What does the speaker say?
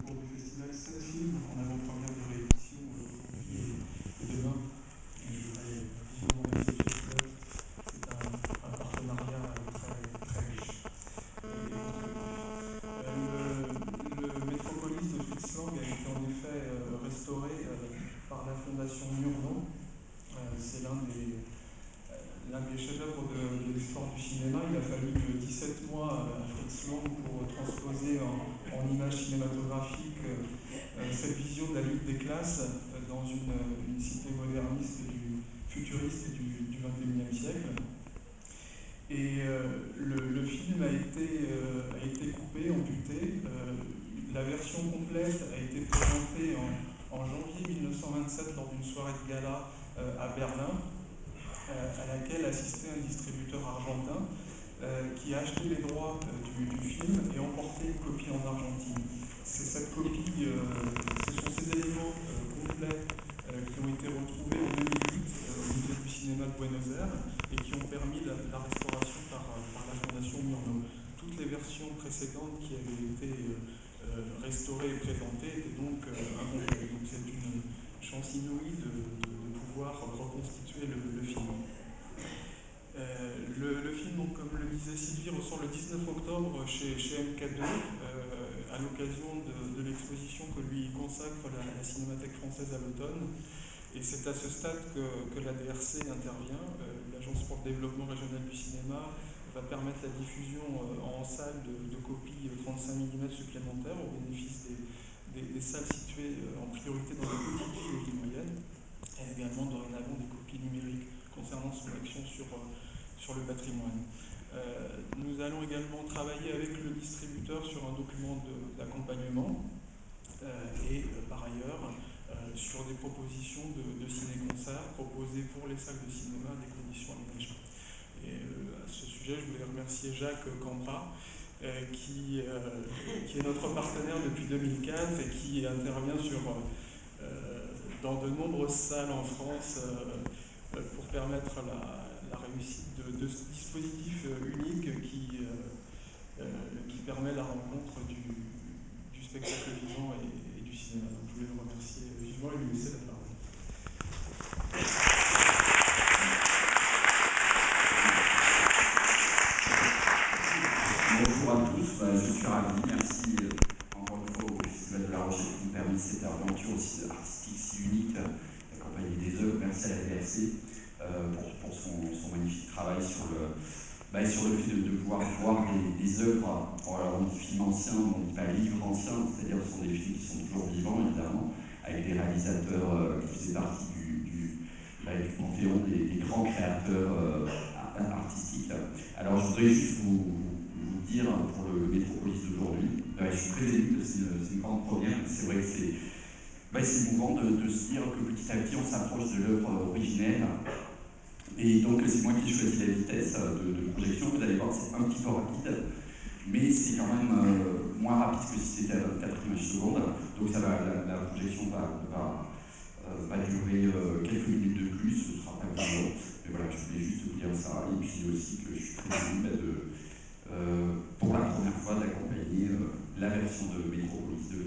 Pour du festival 7 films en avant-première de réédition aujourd'hui et demain. Et vivement avec ce festival. C'est un partenariat très riche et constructif. Le Métropolis de Fritz Lang a été en effet restauré par la Fondation Murnau. C'est l'un des chefs-d'œuvre de l'histoire du cinéma. Il a fallu 17 mois à Fritz Lang pour transposer en images cinématographiques cette vision de la lutte des classes dans une cité moderniste, futuriste du XXIe siècle. Et le film a été coupé, amputé. La version complète a été présentée en janvier 1927 lors d'une soirée de gala à Berlin, à laquelle assistait un distributeur argentin qui a acheté les droits du film et emporté une copie en Argentine. C'est cette copie, ce sont ces éléments complets qui ont été retrouvés en 2008 au musée du cinéma de Buenos Aires et qui ont permis la restauration par la Fondation Murnau. Toutes les versions précédentes qui avaient été restaurées et présentées étaient donc incomplètes. Donc c'est une chance inouïe de pouvoir reconstituer le film. Le film, donc, comme le disait Sylvie, ressort le 19 octobre chez MK2 à l'occasion de l'exposition que lui consacre la Cinémathèque française à l'automne. Et c'est à ce stade que la DRC intervient. L'Agence pour le développement régional du cinéma va permettre la diffusion en salle de copies 35 mm supplémentaires au bénéfice des salles situées en priorité dans les petites villes et les moyennes, et également dorénavant des copies numériques concernant son action sur le patrimoine. Nous allons également travailler avec le distributeur sur un document d'accompagnement et par ailleurs sur des propositions de ciné-concerts proposées pour les salles de cinéma à des conditions aménagées. Et à ce sujet, je voulais remercier Jacques Cambra, qui est notre partenaire depuis 2004 et qui intervient dans de nombreuses salles en France pour permettre la réussite de ce dispositif unique qui permet la rencontre du spectacle vivant et du cinéma. Donc je voulais le remercier vivement et lui laisser la parole. Bonjour à tous, je suis ravi, merci encore une fois au Festival de la Rochelle qui nous permet cette aventure aussi artistique si unique d'accompagner des œuvres. Merci à la DRC pour son magnifique travail sur le fait de pouvoir voir des œuvres. Alors on dit films anciens, on ne dit pas livres anciens, c'est-à-dire que ce sont des films qui sont toujours vivants évidemment, avec des réalisateurs qui faisaient partie du panthéon des grands créateurs artistiques. Alors je voudrais juste vous dire pour le Métropolis d'aujourd'hui, je suis très ému, c'est une grande première. C'est vrai que c'est émouvant de se dire que petit à petit on s'approche de l'œuvre originelle. Et donc c'est moi qui ai choisi la vitesse de projection. Vous allez voir que c'est un petit peu rapide, mais c'est quand même moins rapide que si c'était à 24 images secondes. Donc la projection va durer quelques minutes de plus, ce ne sera pas plus long. Mais voilà, je voulais juste vous dire ça. Et puis aussi que je suis très ému pour la première fois d'accompagner la version de Métropolis de